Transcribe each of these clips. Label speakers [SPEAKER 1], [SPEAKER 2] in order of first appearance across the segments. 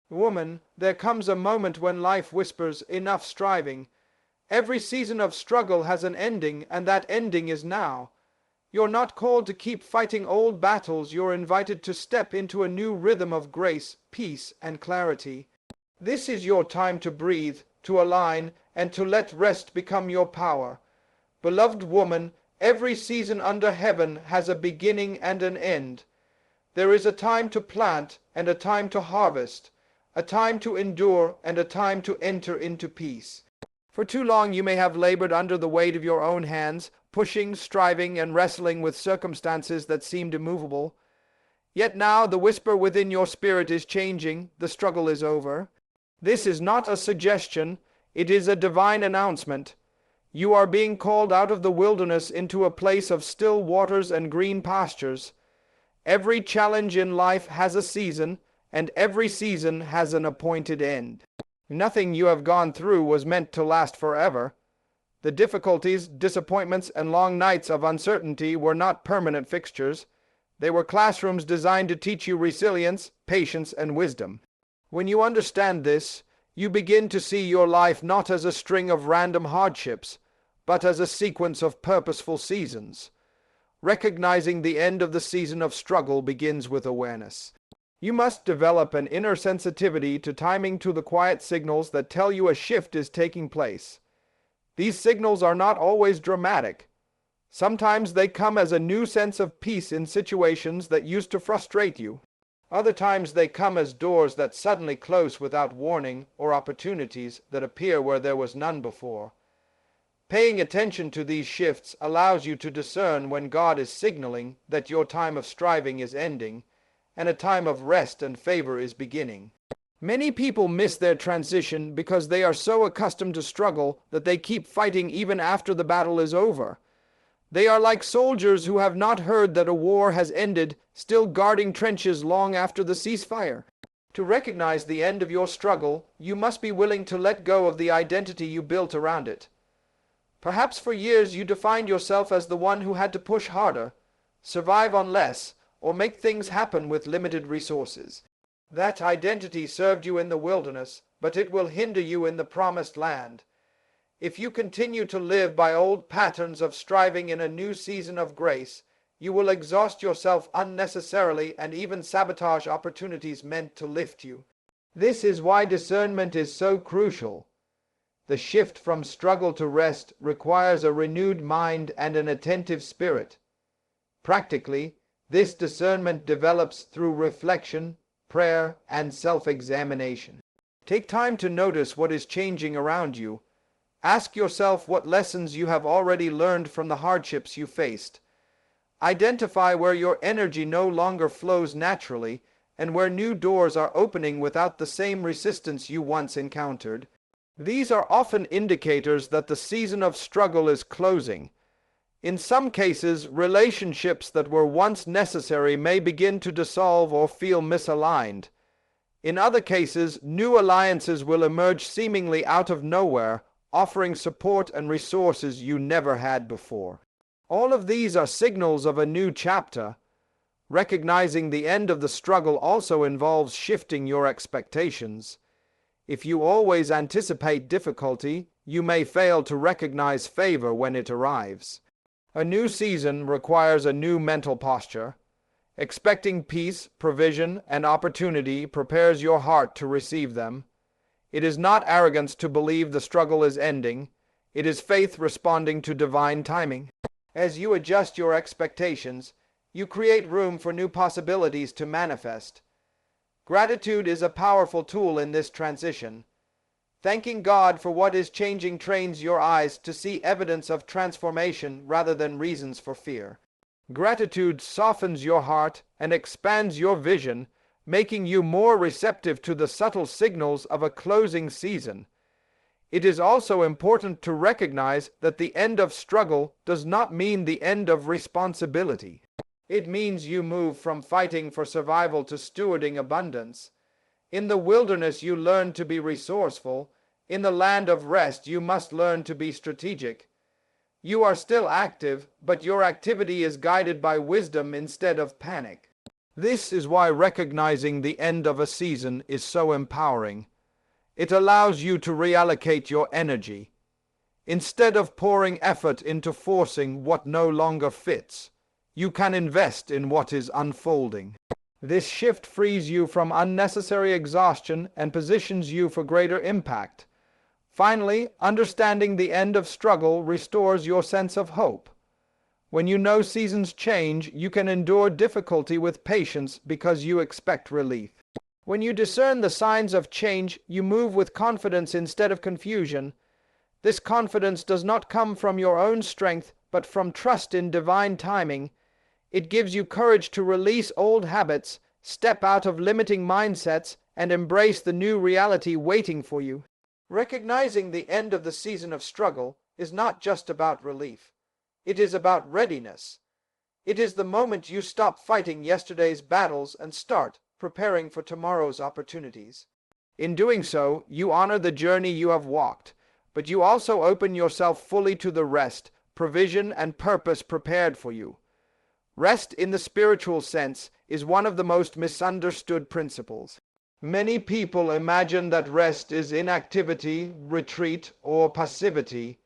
[SPEAKER 1] Woman, there comes a moment when life whispers, enough striving. Every season of struggle has an ending, and that ending is now. You're not called to keep fighting old battles, you're invited to step into a new rhythm of grace, peace, and clarity. This is your time to breathe, to align, and to let rest become your power. Beloved woman, every season under heaven has a beginning and an end. There is a time to plant and a time to harvest, a time to endure and a time to enter into peace. For too long you may have labored under the weight of your own hands, pushing, striving, and wrestling with circumstances that seemed immovable. Yet now the whisper within your spirit is changing, the struggle is over. This is not a suggestion, it is a divine announcement. You are being called out of the wilderness into a place of still waters and green pastures. Every challenge in life has a season, and every season has an appointed end. Nothing you have gone through was meant to last forever. The difficulties, disappointments, and long nights of uncertainty were not permanent fixtures. They were classrooms designed to teach you resilience, patience, and wisdom. When you understand this, you begin to see your life not as a string of random hardships, but as a sequence of purposeful seasons. Recognizing the end of the season of struggle begins with awareness. You must develop an inner sensitivity to timing to the quiet signals that tell you a shift is taking place. These signals are not always dramatic. Sometimes they come as a new sense of peace in situations that used to frustrate you. Other times they come as doors that suddenly close without warning or opportunities that appear where there was none before. Paying attention to these shifts allows you to discern when God is signaling that your time of striving is ending and a time of rest and favor is beginning. Many people miss their transition because they are so accustomed to struggle that they keep fighting even after the battle is over. They are like soldiers who have not heard that a war has ended, still guarding trenches long after the ceasefire. To recognize the end of your struggle, you must be willing to let go of the identity you built around it. Perhaps for years you defined yourself as the one who had to push harder, survive on less, or make things happen with limited resources. That identity served you in the wilderness, but it will hinder you in the promised land. If you continue to live by old patterns of striving in a new season of grace, you will exhaust yourself unnecessarily and even sabotage opportunities meant to lift you. This is why discernment is so crucial. The shift from struggle to rest requires a renewed mind and an attentive spirit. Practically, this discernment develops through reflection, prayer, and self-examination. Take time to notice what is changing around you. Ask yourself what lessons you have already learned from the hardships you faced. Identify where your energy no longer flows naturally and where new doors are opening without the same resistance you once encountered. These are often indicators that the season of struggle is closing. In some cases, relationships that were once necessary may begin to dissolve or feel misaligned. In other cases, new alliances will emerge seemingly out of nowhere, offering support and resources you never had before. All of these are signals of a new chapter. Recognizing the end of the struggle also involves shifting your expectations. If you always anticipate difficulty, you may fail to recognize favor when it arrives. A new season requires a new mental posture. Expecting peace, provision, and opportunity prepares your heart to receive them. It is not arrogance to believe the struggle is ending. It is faith responding to divine timing. As you adjust your expectations, you create room for new possibilities to manifest. Gratitude is a powerful tool in this transition. Thanking God for what is changing trains your eyes to see evidence of transformation rather than reasons for fear. Gratitude softens your heart and expands your vision, making you more receptive to the subtle signals of a closing season. It is also important to recognize that the end of struggle does not mean the end of responsibility. It means you move from fighting for survival to stewarding abundance. In the wilderness you learn to be resourceful. In the land of rest you must learn to be strategic. You are still active, but your activity is guided by wisdom instead of panic. This is why recognizing the end of a season is so empowering. It allows you to reallocate your energy. Instead of pouring effort into forcing what no longer fits, you can invest in what is unfolding. This shift frees you from unnecessary exhaustion and positions you for greater impact. Finally, understanding the end of struggle restores your sense of hope. When you know seasons change, you can endure difficulty with patience because you expect relief. When you discern the signs of change, you move with confidence instead of confusion. This confidence does not come from your own strength, but from trust in divine timing. It gives you courage to release old habits, step out of limiting mindsets, and embrace the new reality waiting for you. Recognizing the end of the season of struggle is not just about relief. It is about readiness. It is the moment you stop fighting yesterday's battles and start preparing for tomorrow's opportunities. In doing so, you honor the journey you have walked, but you also open yourself fully to the rest, provision, and purpose prepared for you. Rest in the spiritual sense is one of the most misunderstood principles. Many people imagine that rest is inactivity, retreat, or passivity.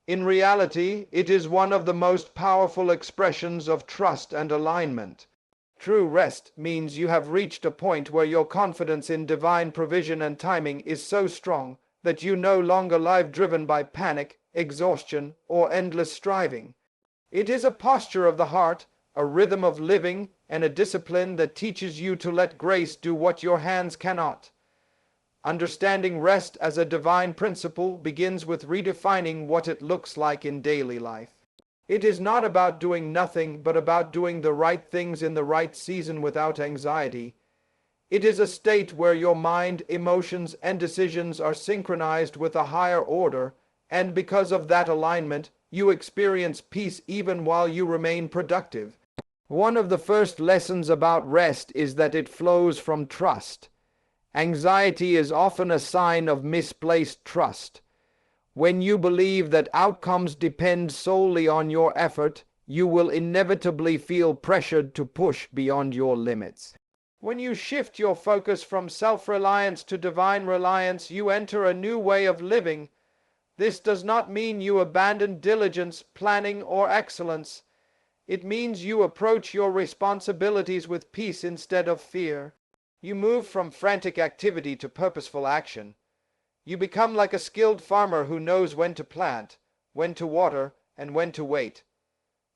[SPEAKER 1] In reality, it is one of the most powerful expressions of trust and alignment. True rest means you have reached a point where your confidence in divine provision and timing is so strong that you no longer live driven by panic, exhaustion, or endless striving. It is a posture of the heart, a rhythm of living, and a discipline that teaches you to let grace do what your hands cannot. Understanding rest as a divine principle begins with redefining what it looks like in daily life. It is not about doing nothing, but about doing the right things in the right season without anxiety. It is a state where your mind, emotions, and decisions are synchronized with a higher order, and because of that alignment, you experience peace even while you remain productive. One of the first lessons about rest is that it flows from trust. Anxiety is often a sign of misplaced trust. When you believe that outcomes depend solely on your effort, you will inevitably feel pressured to push beyond your limits. When you shift your focus from self-reliance to divine reliance, you enter a new way of living. This does not mean you abandon diligence, planning, or excellence. It means you approach your responsibilities with peace instead of fear. You move from frantic activity to purposeful action. You become like a skilled farmer who knows when to plant, when to water, and when to wait.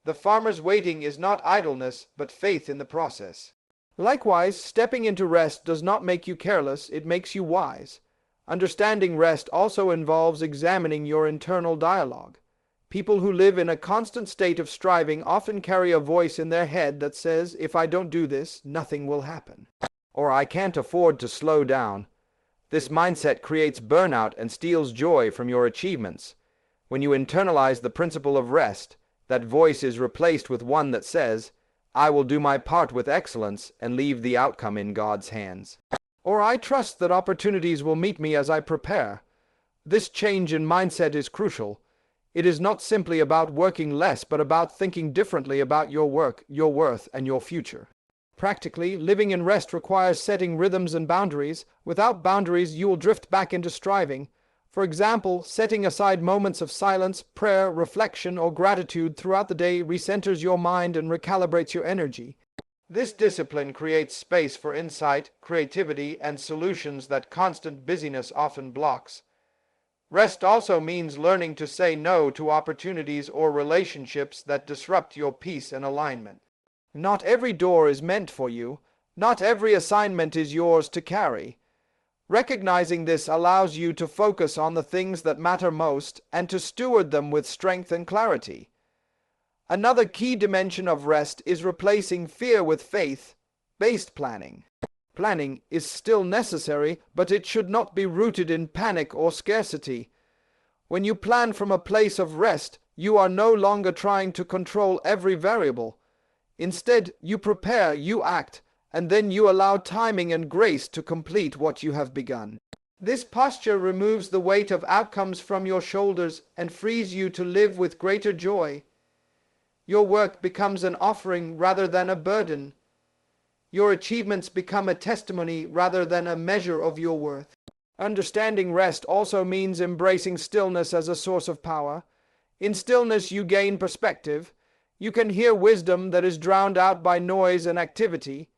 [SPEAKER 1] The farmer's waiting is not idleness, but faith in the process. Likewise, stepping into rest does not make you careless, it makes you wise. Understanding rest also involves examining your internal dialogue. People who live in a constant state of striving often carry a voice in their head that says, if I don't do this, nothing will happen. Or I can't afford to slow down. This mindset creates burnout and steals joy from your achievements. When you internalize the principle of rest, that voice is replaced with one that says, I will do my part with excellence and leave the outcome in God's hands. Or I trust that opportunities will meet me as I prepare. This change in mindset is crucial. It is not simply about working less, but about thinking differently about your work, your worth, and your future. Practically, living in rest requires setting rhythms and boundaries. Without boundaries, you will drift back into striving. For example, setting aside moments of silence, prayer, reflection, or gratitude throughout the day recenters your mind and recalibrates your energy. This discipline creates space for insight, creativity, and solutions that constant busyness often blocks. Rest also means learning to say no to opportunities or relationships that disrupt your peace and alignment. Not every door is meant for you. Not every assignment is yours to carry. Recognizing this allows you to focus on the things that matter most and to steward them with strength and clarity. Another key dimension of rest is replacing fear with faith-based planning. Planning is still necessary, but it should not be rooted in panic or scarcity. When you plan from a place of rest, you are no longer trying to control every variable. Instead, you prepare, you act, and then you allow timing and grace to complete what you have begun. This posture removes the weight of outcomes from your shoulders and frees you to live with greater joy. Your work becomes an offering rather than a burden. Your achievements become a testimony rather than a measure of your worth. Understanding rest also means embracing stillness as a source of power. In stillness, you gain perspective. You can hear wisdom that is drowned out by noise and activity.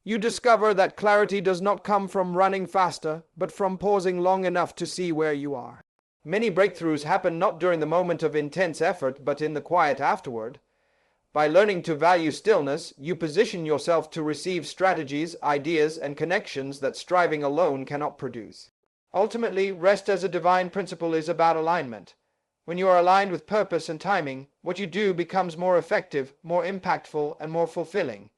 [SPEAKER 1] You discover that clarity does not come from running faster, but from pausing long enough to see where you are. Many breakthroughs happen not during the moment of intense effort, but in the quiet afterward. By learning to value stillness, you position yourself to receive strategies, ideas, and connections that striving alone cannot produce. Ultimately, rest as a divine principle is about alignment. When you are aligned with purpose and timing, what you do becomes more effective, more impactful, and more fulfilling.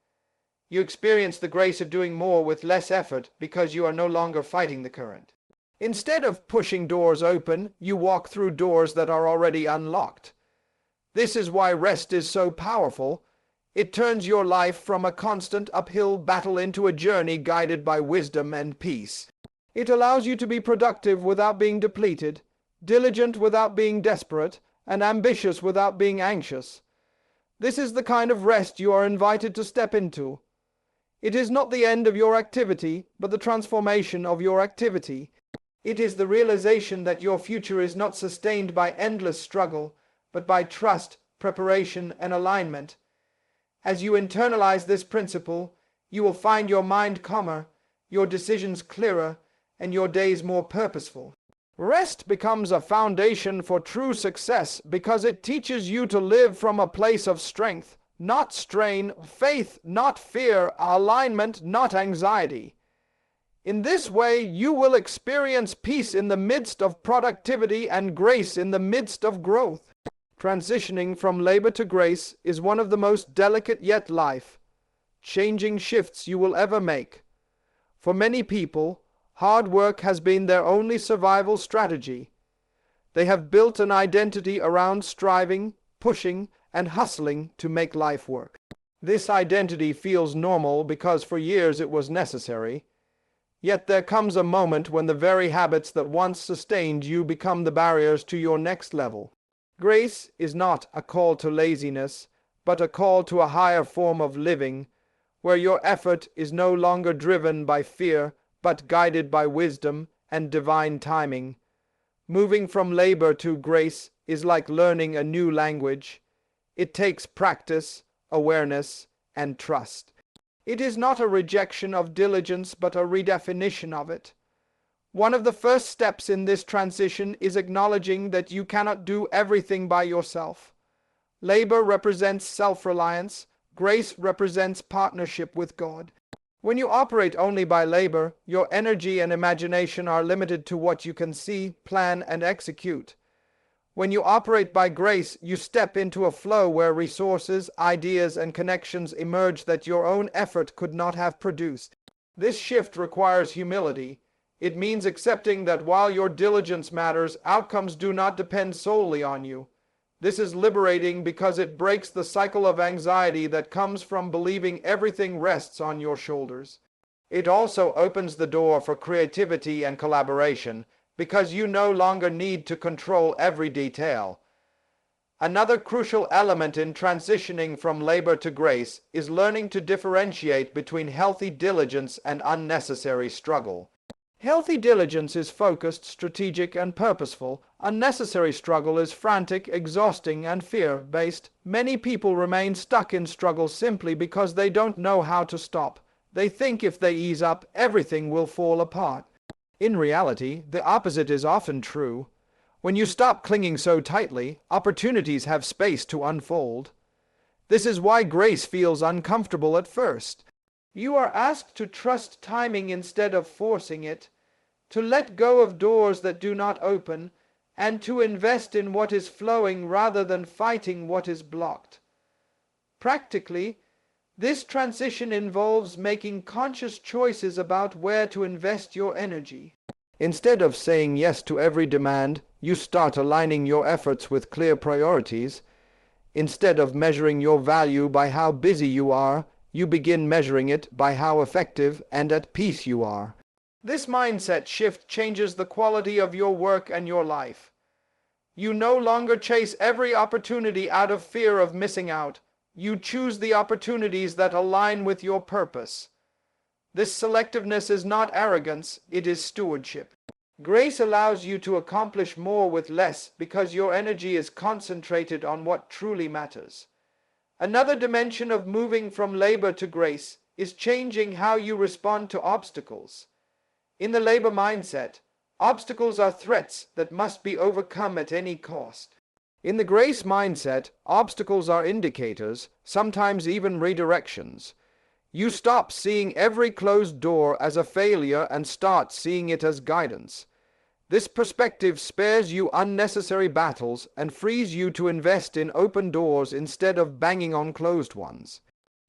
[SPEAKER 1] You experience the grace of doing more with less effort because you are no longer fighting the current. Instead of pushing doors open, you walk through doors that are already unlocked. This is why rest is so powerful. It turns your life from a constant uphill battle into a journey guided by wisdom and peace. It allows you to be productive without being depleted, diligent without being desperate, and ambitious without being anxious. This is the kind of rest you are invited to step into. It is not the end of your activity, but the transformation of your activity. It is the realization that your future is not sustained by endless struggle, but by trust, preparation, and alignment. As you internalize this principle, you will find your mind calmer, your decisions clearer, and your days more purposeful. Rest becomes a foundation for true success because it teaches you to live from a place of strength, not strain, faith, not fear, alignment, not anxiety. In this way, you will experience peace in the midst of productivity and grace in the midst of growth. Transitioning from labor to grace is one of the most delicate yet life-changing shifts you will ever make. For many people, hard work has been their only survival strategy. They have built an identity around striving, pushing, and hustling to make life work. This identity feels normal because for years it was necessary. Yet there comes a moment when the very habits that once sustained you become the barriers to your next level. Grace is not a call to laziness, but a call to a higher form of living, where your effort is no longer driven by fear, but guided by wisdom and divine timing. Moving from labor to grace is like learning a new language. It takes practice, awareness, and trust. It is not a rejection of diligence, but a redefinition of it. One of the first steps in this transition is acknowledging that you cannot do everything by yourself. Labor represents self-reliance. Grace represents partnership with God. When you operate only by labor, your energy and imagination are limited to what you can see, plan, and execute. When you operate by grace, you step into a flow where resources, ideas, and connections emerge that your own effort could not have produced. This shift requires humility. It means accepting that while your diligence matters, outcomes do not depend solely on you. This is liberating because it breaks the cycle of anxiety that comes from believing everything rests on your shoulders. It also opens the door for creativity and collaboration, because you no longer need to control every detail. Another crucial element in transitioning from labor to grace is learning to differentiate between healthy diligence and unnecessary struggle. Healthy diligence is focused, strategic, and purposeful. Unnecessary struggle is frantic, exhausting, and fear-based. Many people remain stuck in struggle simply because they don't know how to stop. They think if they ease up, everything will fall apart. In reality, the opposite is often true. When you stop clinging so tightly, opportunities have space to unfold. This is why grace feels uncomfortable at first. You are asked to trust timing instead of forcing it, to let go of doors that do not open, and to invest in what is flowing rather than fighting what is blocked. Practically, this transition involves making conscious choices about where to invest your energy. Instead of saying yes to every demand, you start aligning your efforts with clear priorities. Instead of measuring your value by how busy you are, you begin measuring it by how effective and at peace you are. This mindset shift changes the quality of your work and your life. You no longer chase every opportunity out of fear of missing out. You choose the opportunities that align with your purpose. This selectiveness is not arrogance, it is stewardship. Grace allows you to accomplish more with less because your energy is concentrated on what truly matters. Another dimension of moving from labor to grace is changing how you respond to obstacles. In the labor mindset, obstacles are threats that must be overcome at any cost. In the grace mindset, obstacles are indicators, sometimes even redirections. You stop seeing every closed door as a failure and start seeing it as guidance. This perspective spares you unnecessary battles and frees you to invest in open doors instead of banging on closed ones.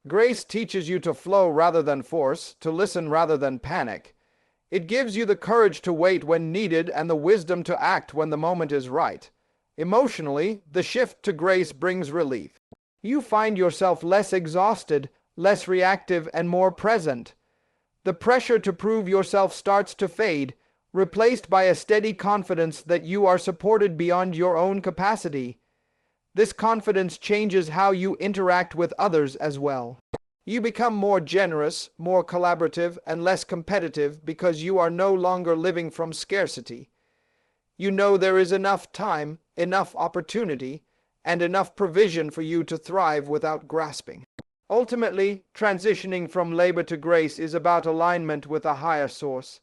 [SPEAKER 1] Grace teaches you to flow rather than force, to listen rather than panic. It gives you the courage to wait when needed and the wisdom to act when the moment is right. Emotionally, the shift to grace brings relief. You find yourself less exhausted, less reactive, and more present. The pressure to prove yourself starts to fade, replaced by a steady confidence that you are supported beyond your own capacity. This confidence changes how you interact with others as well. You become more generous, more collaborative, and less competitive because you are no longer living from scarcity. You know there is enough time, enough opportunity, and enough provision for you to thrive without grasping. Ultimately, transitioning from labor to grace is about alignment with a higher source.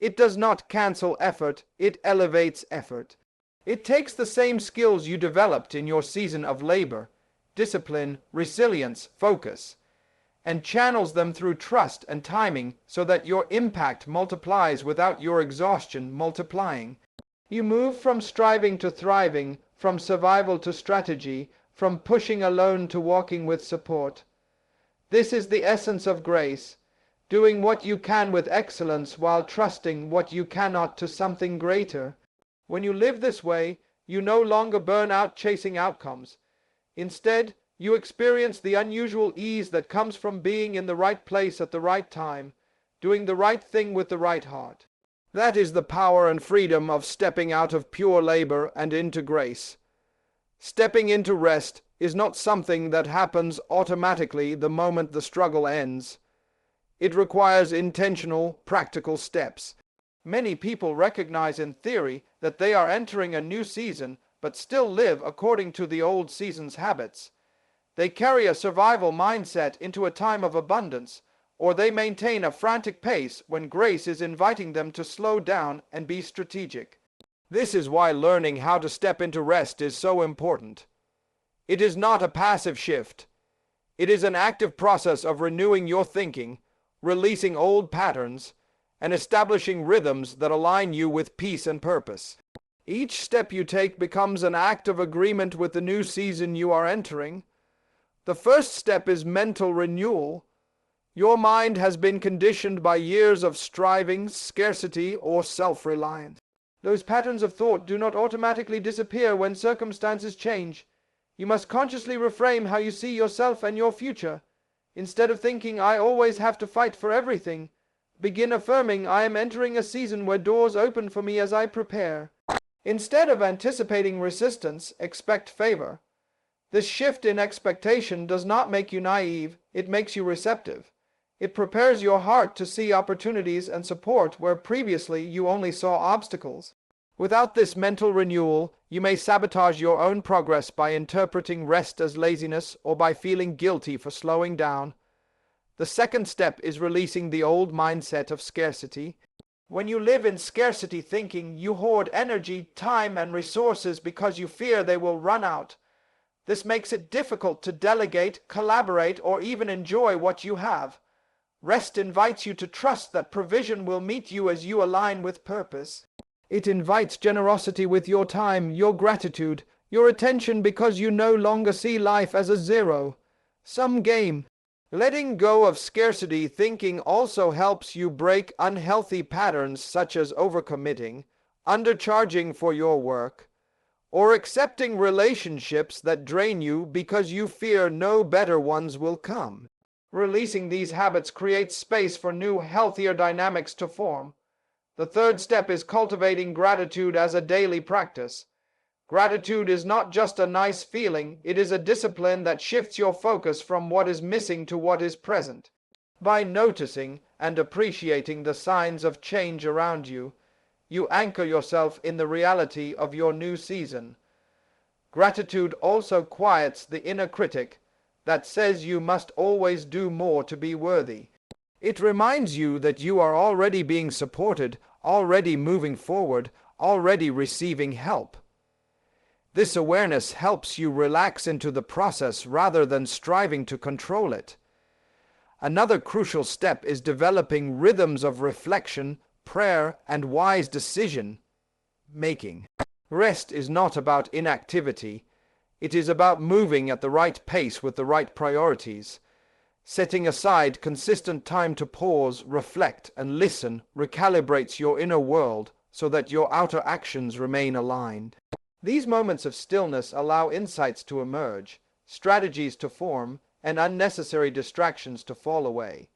[SPEAKER 1] It does not cancel effort, it elevates effort. It takes the same skills you developed in your season of labor, discipline, resilience, focus, and channels them through trust and timing so that your impact multiplies without your exhaustion multiplying. You move from striving to thriving, from survival to strategy, from pushing alone to walking with support. This is the essence of grace, doing what you can with excellence while trusting what you cannot to something greater. When you live this way, you no longer burn out chasing outcomes. Instead, you experience the unusual ease that comes from being in the right place at the right time, doing the right thing with the right heart. That is the power and freedom of stepping out of pure labor and into grace. Stepping into rest is not something that happens automatically the moment the struggle ends. It requires intentional, practical steps. Many people recognize in theory that they are entering a new season, but still live according to the old season's habits. They carry a survival mindset into a time of abundance, or they maintain a frantic pace when grace is inviting them to slow down and be strategic. This is why learning how to step into rest is so important. It is not a passive shift. It is an active process of renewing your thinking, releasing old patterns, and establishing rhythms that align you with peace and purpose. Each step you take becomes an act of agreement with the new season you are entering. The first step is mental renewal. Your mind has been conditioned by years of striving, scarcity, or self-reliance. Those patterns of thought do not automatically disappear when circumstances change. You must consciously reframe how you see yourself and your future. Instead of thinking, I always have to fight for everything, begin affirming, I am entering a season where doors open for me as I prepare. Instead of anticipating resistance, expect favor. This shift in expectation does not make you naive, it makes you receptive. It prepares your heart to see opportunities and support where previously you only saw obstacles. Without this mental renewal, you may sabotage your own progress by interpreting rest as laziness or by feeling guilty for slowing down. The second step is releasing the old mindset of scarcity. When you live in scarcity thinking, you hoard energy, time, and resources because you fear they will run out. This makes it difficult to delegate, collaborate, or even enjoy what you have. Rest invites you to trust that provision will meet you as you align with purpose. It invites generosity with your time, your gratitude, your attention because you no longer see life as a zero-sum game. Letting go of scarcity thinking also helps you break unhealthy patterns such as overcommitting, undercharging for your work, or accepting relationships that drain you because you fear no better ones will come. Releasing these habits creates space for new, healthier dynamics to form. The third step is cultivating gratitude as a daily practice. Gratitude is not just a nice feeling, it is a discipline that shifts your focus from what is missing to what is present. By noticing and appreciating the signs of change around you, you anchor yourself in the reality of your new season. Gratitude also quiets the inner critic that says you must always do more to be worthy. It reminds you that you are already being supported, already moving forward, already receiving help. This awareness helps you relax into the process rather than striving to control it. Another crucial step is developing rhythms of reflection, prayer, and wise decision making. Rest is not about inactivity. It is about moving at the right pace with the right priorities. Setting aside consistent time to pause, reflect, and listen recalibrates your inner world so that your outer actions remain aligned. These moments of stillness allow insights to emerge, strategies to form, and unnecessary distractions to fall away.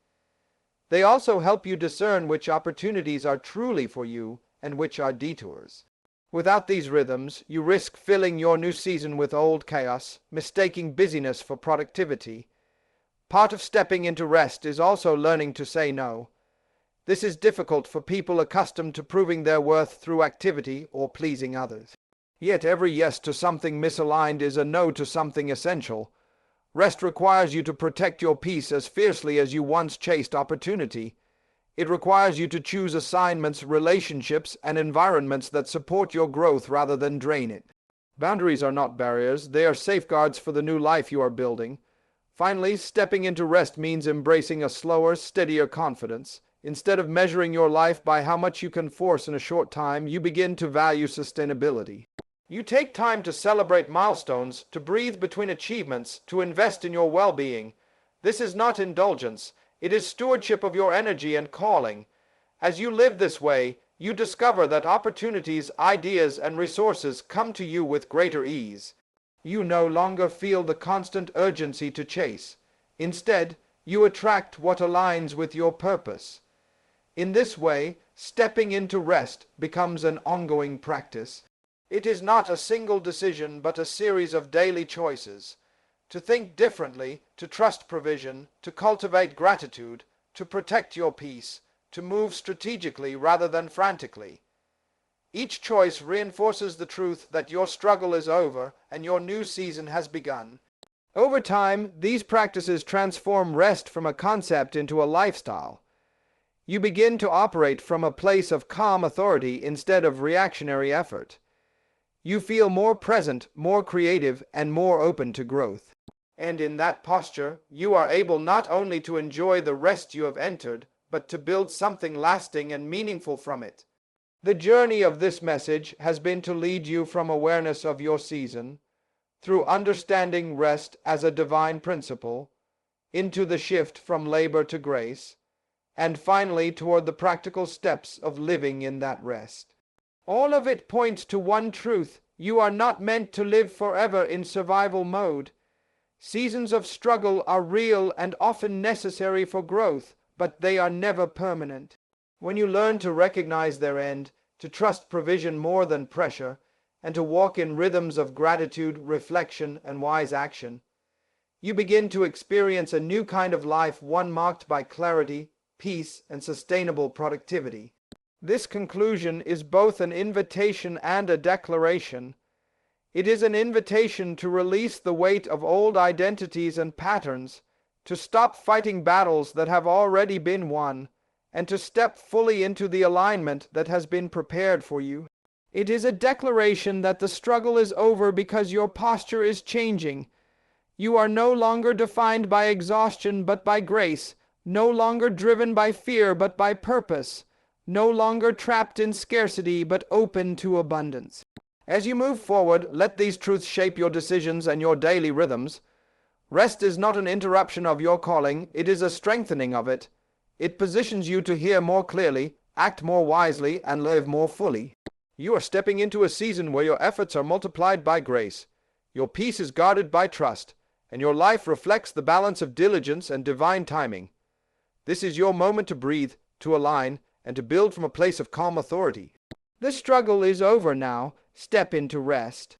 [SPEAKER 1] They also help you discern which opportunities are truly for you and which are detours. Without these rhythms, you risk filling your new season with old chaos, mistaking busyness for productivity. Part of stepping into rest is also learning to say no. This is difficult for people accustomed to proving their worth through activity or pleasing others. Yet every yes to something misaligned is a no to something essential. Rest requires you to protect your peace as fiercely as you once chased opportunity. It requires you to choose assignments, relationships, and environments that support your growth rather than drain it. Boundaries are not barriers, they are safeguards for the new life you are building. Finally, stepping into rest means embracing a slower, steadier confidence. Instead of measuring your life by how much you can force in a short time, you begin to value sustainability. You take time to celebrate milestones, to breathe between achievements, to invest in your well-being. This is not indulgence. It is stewardship of your energy and calling. As you live this way, you discover that opportunities, ideas, and resources come to you with greater ease. You no longer feel the constant urgency to chase. Instead, you attract what aligns with your purpose. In this way, stepping into rest becomes an ongoing practice. It is not a single decision, but a series of daily choices. To think differently, to trust provision, to cultivate gratitude, to protect your peace, to move strategically rather than frantically. Each choice reinforces the truth that your struggle is over and your new season has begun. Over time, these practices transform rest from a concept into a lifestyle. You begin to operate from a place of calm authority instead of reactionary effort. You feel more present, more creative, and more open to growth. And in that posture, you are able not only to enjoy the rest you have entered, but to build something lasting and meaningful from it. The journey of this message has been to lead you from awareness of your season, through understanding rest as a divine principle, into the shift from labor to grace, and finally toward the practical steps of living in that rest. All of it points to one truth: you are not meant to live forever in survival mode. Seasons of struggle are real and often necessary for growth, but they are never permanent. When you learn to recognize their end, to trust provision more than pressure, and to walk in rhythms of gratitude, reflection, and wise action, you begin to experience a new kind of life, one marked by clarity, peace, and sustainable productivity. This conclusion is both an invitation and a declaration. It is an invitation to release the weight of old identities and patterns, to stop fighting battles that have already been won, and to step fully into the alignment that has been prepared for you. It is a declaration that the struggle is over because your posture is changing. You are no longer defined by exhaustion but by grace, no longer driven by fear but by purpose, no longer trapped in scarcity but open to abundance. As you move forward, let these truths shape your decisions and your daily rhythms. Rest is not an interruption of your calling, it is a strengthening of it. It positions you to hear more clearly, act more wisely, and live more fully. You are stepping into a season where your efforts are multiplied by grace, your peace is guarded by trust, and your life reflects the balance of diligence and divine timing. This is your moment to breathe, to align, and to build from a place of calm authority. The struggle is over now. Step into rest.